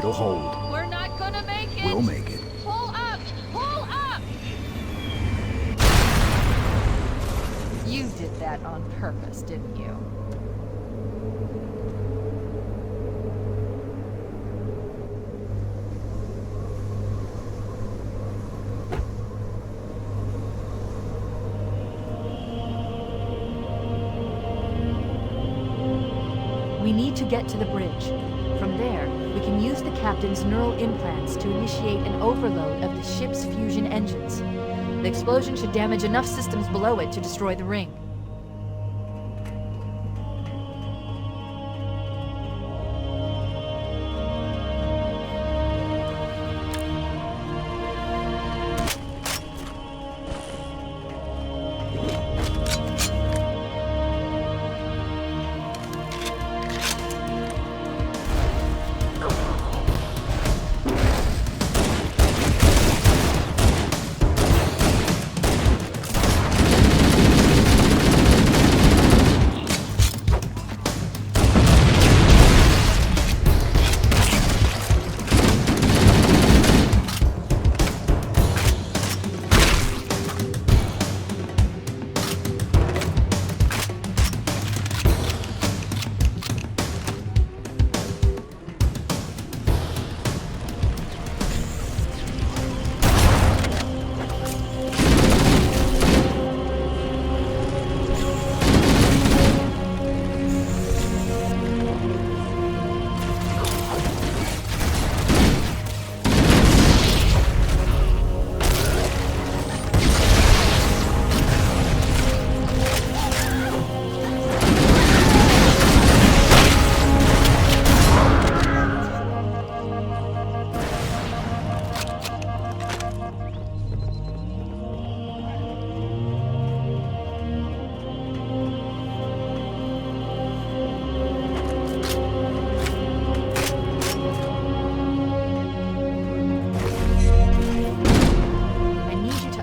It'll hold. We're not gonna make it! We'll make it. Pull up! Pull up! You did that on purpose, didn't you? We need to get to the bridge. From there, we can use the captain's neural implants to initiate an overload of the ship's fusion engines. The explosion should damage enough systems below it to destroy the ring.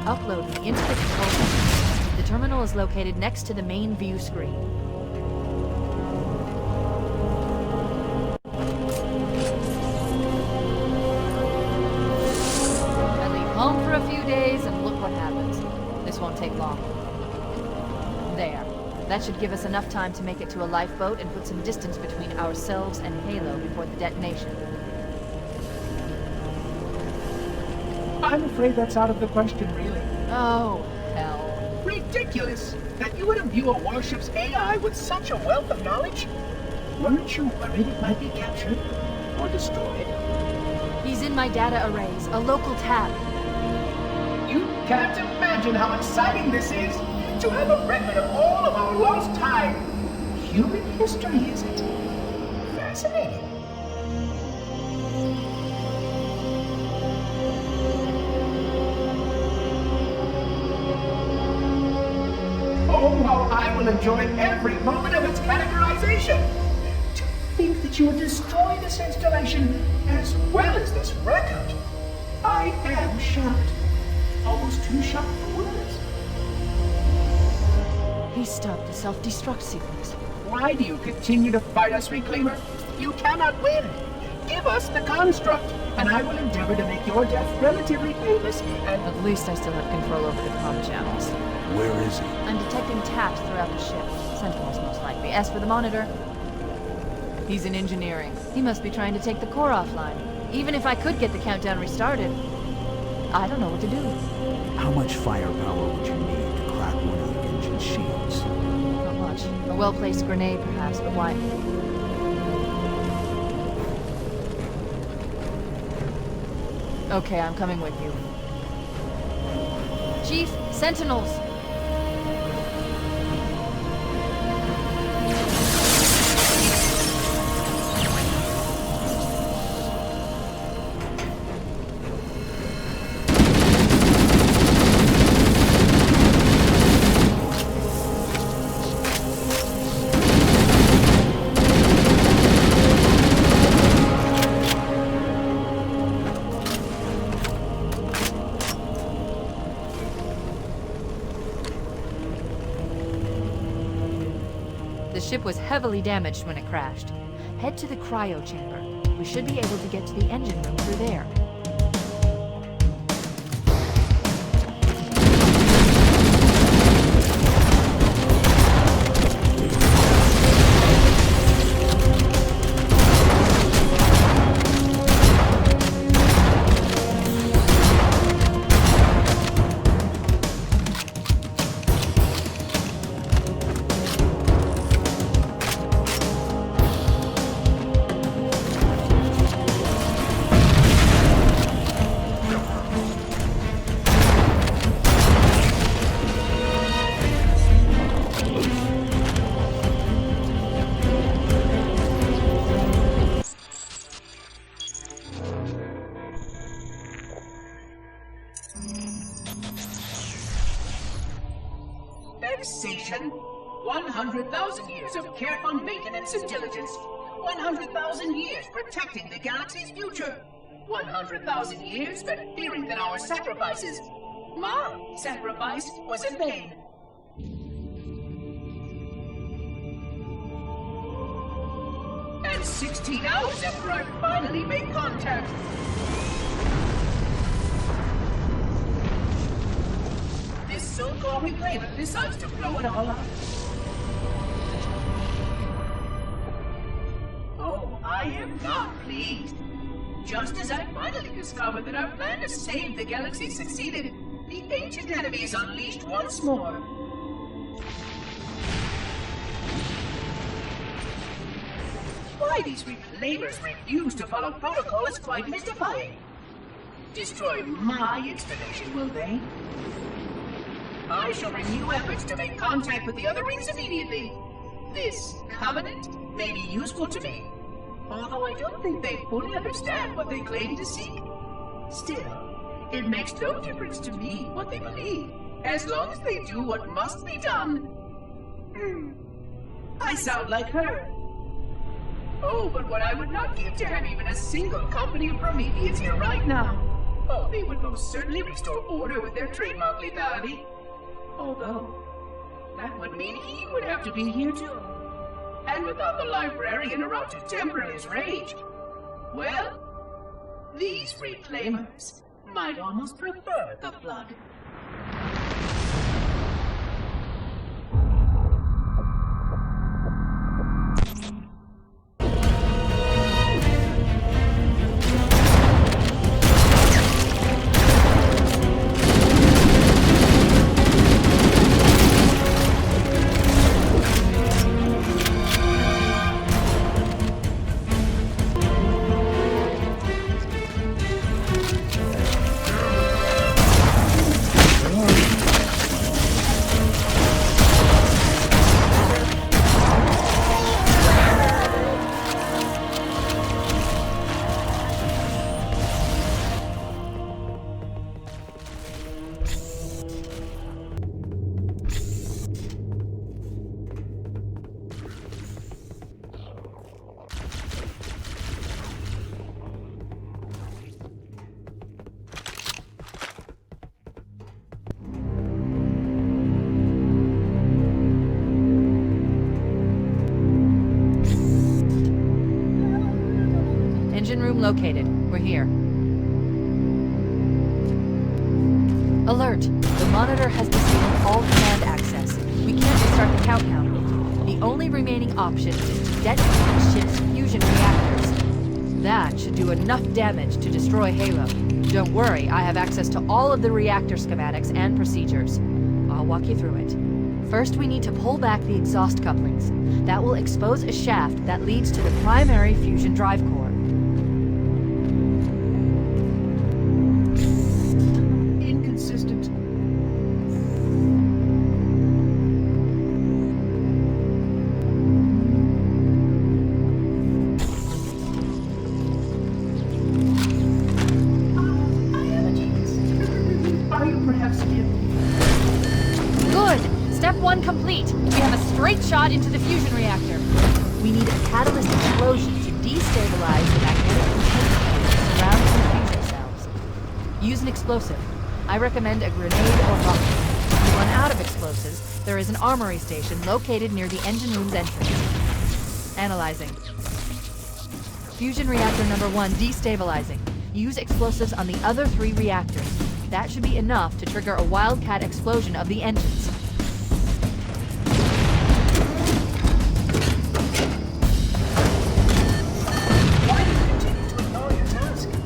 Upload me into the control center. The terminal is located next to the main view screen. I leave home for a few days and look what happens. This won't take long. There. That should give us enough time to make it to a lifeboat and put some distance between ourselves and Halo before the detonation. I'm afraid that's out of the question, really. Oh, hell. Ridiculous! That you would imbue a warship's AI with such a wealth of knowledge? Weren't you worried it might be captured or destroyed? He's in my data arrays, a local tab. You can't imagine how exciting this is to have a record of all of our lost time. Human history, is it? Fascinating. Oh, how I will enjoy every moment of its categorization. To think that you would destroy this installation as well as this record. I am shocked. Almost too shocked for words. He stopped the self-destruct sequence. Why do you continue to fight us, Reclaimer? You cannot win. Give us the construct, and I will endeavor to make your death relatively painless and... At least I still have control over the comm channels. Where is he? I'm detecting taps throughout the ship. Sentinels, most likely. As for the monitor, he's in engineering. He must be trying to take the core offline. Even if I could get the countdown restarted, I don't know what to do. How much firepower would you need to crack one of the engine shields? Not much. A well-placed grenade, perhaps, but why? Okay, I'm coming with you. Chief, Sentinels! The ship was heavily damaged when it crashed. Head to the cryo chamber. We should be able to get to the engine room through there. Vexation. 100,000 years of careful maintenance and diligence. 100,000 years protecting the galaxy's future. 100,000 years spent fearing that our sacrifices, my sacrifice, was in vain. And 16 hours after I finally made contact. This so-called reclaimer decides to blow it all up. Oh, I am not pleased. Just as I finally discovered that our plan to save the galaxy succeeded, the ancient enemy is unleashed once more. Why these reclaimers refuse to follow protocol is quite mystifying. Destroy my installation, will they? I shall renew efforts to make contact with the other rings immediately. This covenant may be useful to me, although I don't think they fully understand what they claim to seek. Still, it makes no difference to me what they believe, as long as they do what must be done. I sound like her. Oh, but what I would not give to have even a single company of Prometheans here right now. Oh, they would most certainly restore order with their trademark lethality. Although, that would mean he would have to be here too. And without the librarian around to temper his rage, well, these reclaimers might almost prefer the flood. Engine room located. We're here. Alert! The monitor has disabled all command access. We can't restart the countdown. The only remaining option is to detonate the ship's fusion reactors. That should do enough damage to destroy Halo. Don't worry, I have access to all of the reactor schematics and procedures. I'll walk you through it. First, we need to pull back the exhaust couplings. That will expose a shaft that leads to the primary fusion drive core. Inconsistent. I have a chance. Are you perhaps in? Good! Step 1 complete. We have a straight shot into the fusion reactor. We need a catalyst explosion to destabilize the magnetic intensity surrounding the fusion cells. Use an explosive. I recommend a grenade or rocket. If you run out of explosives, there is an armory station located near the engine room's entrance. Analyzing. Fusion reactor number 1 destabilizing. Use explosives on the other 3 reactors. That should be enough to trigger a wildcat explosion of the engines. Why do you continue to ignore your task? Good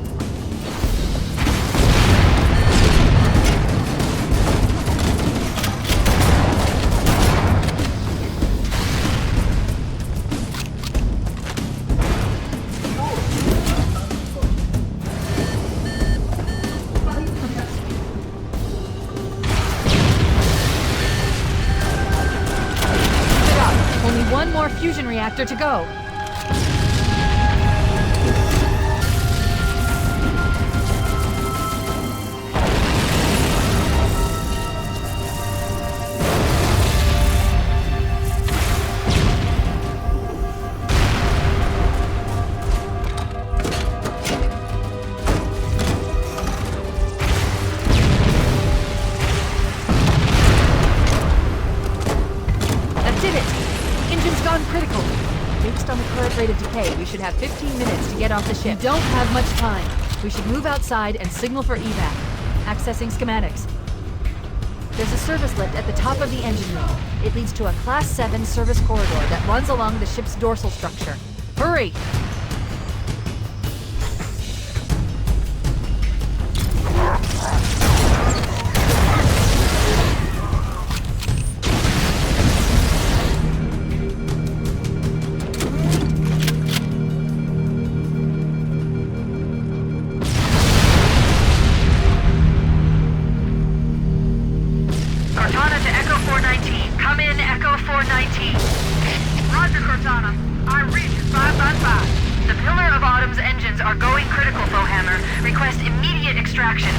job. Only one more fusion reactor to go. That did it! Engine's gone critical. Based on the current rate of decay, we should have 15 minutes to get off the ship. We don't have much time. We should move outside and signal for evac. Accessing schematics. There's a service lift at the top of the engine room. It leads to a Class 7 service corridor that runs along the ship's dorsal structure. Hurry! Cortana to Echo 419. Come in, Echo 419. Roger, Cortana. I read you 555. The Pillar of Autumn's engines are going critical, Bowhammer. Request immediate extraction.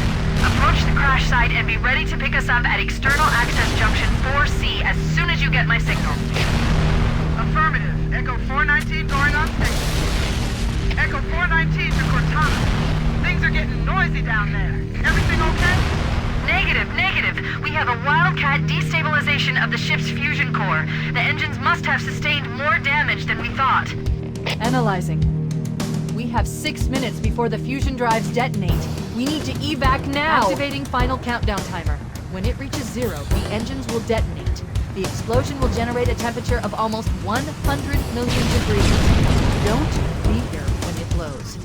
Approach the crash site and be ready to pick us up at External Access Junction 4C as soon as you get my signal. Affirmative. Echo 419 going on station. Echo 419 to Cortana. Things are getting noisy down there. Everything okay? Negative. We have a wildcat destabilization of the ship's fusion core. The engines must have sustained more damage than we thought. Analyzing. We have 6 minutes before the fusion drives detonate. We need to evac now! Activating final countdown timer. When it reaches 0, the engines will detonate. The explosion will generate a temperature of almost 100 million degrees. Don't be here when it blows.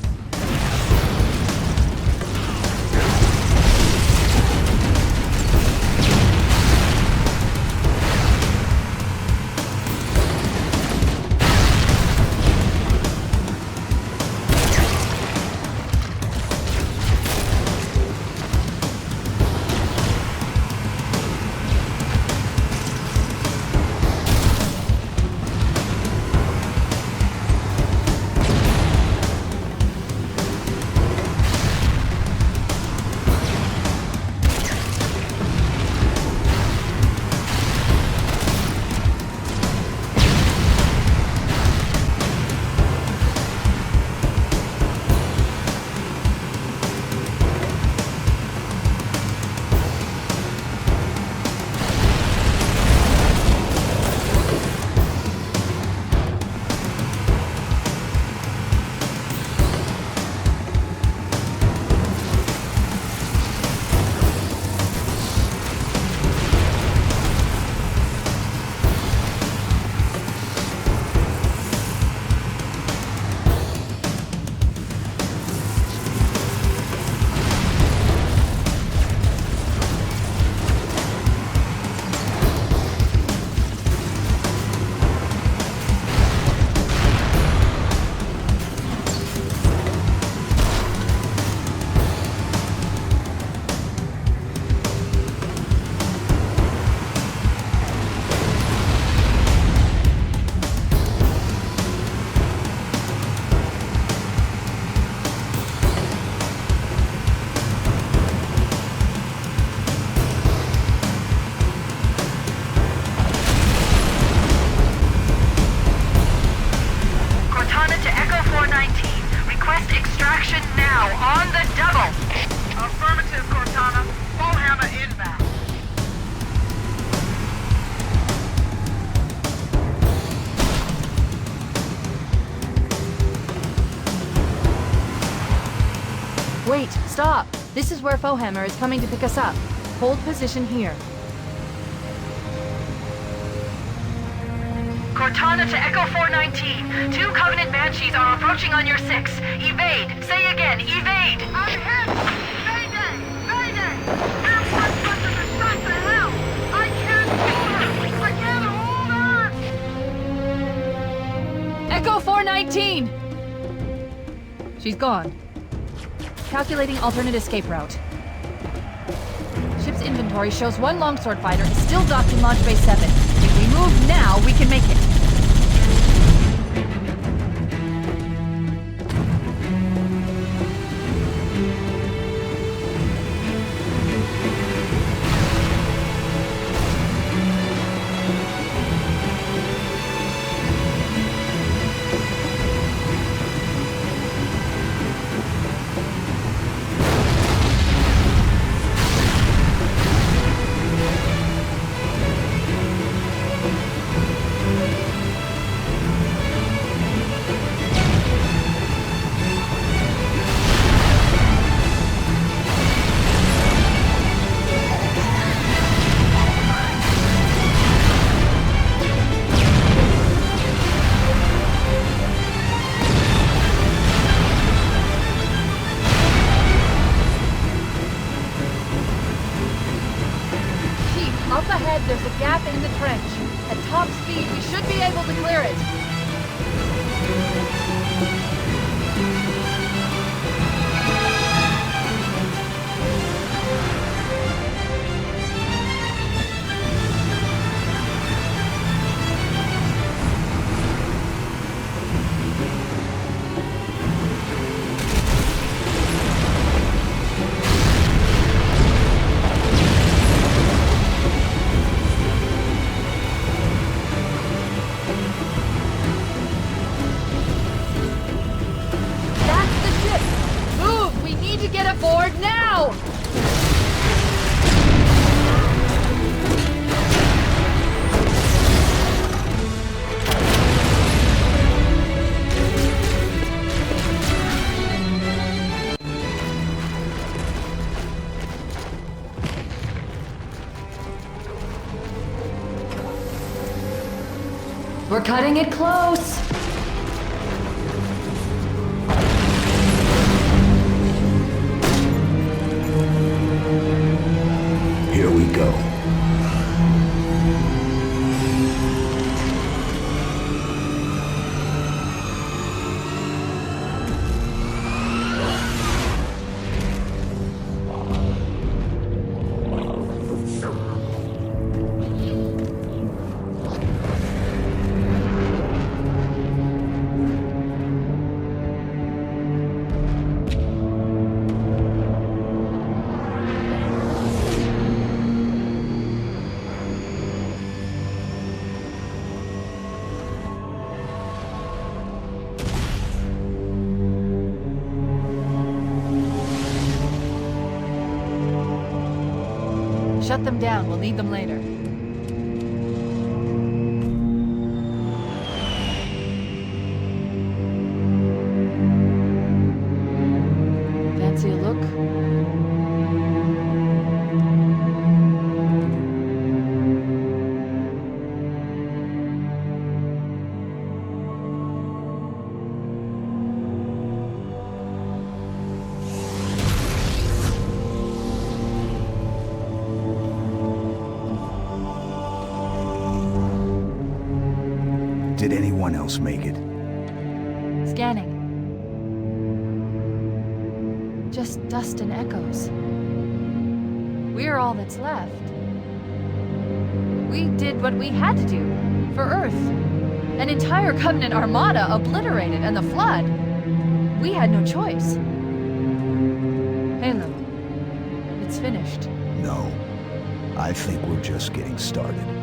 Stop! This is where Fohammer is coming to pick us up. Hold position here. Cortana to Echo 419. 2 Covenant Banshees are approaching on your 6. Evade! Say again, evade! I'm hit! Mayday! Mayday! Airport buses are shot to hell! I can't hold her! I can't hold her! Echo 419! She's gone. Calculating alternate escape route. Ship's inventory shows 1 longsword fighter is still docked in Launch Bay 7. If we move now, we can make it. Up ahead, there's a gap in the trench. At top speed, we should be able to clear it. Aboard now! We're cutting it close. Here we go. Shut them down. We'll need them later. Fancy a look? Did anyone else make it? Scanning. Just dust and echoes. We're all that's left. We did what we had to do for Earth. An entire Covenant armada obliterated, and the Flood. We had no choice. Halo, it's finished. No. I think we're just getting started.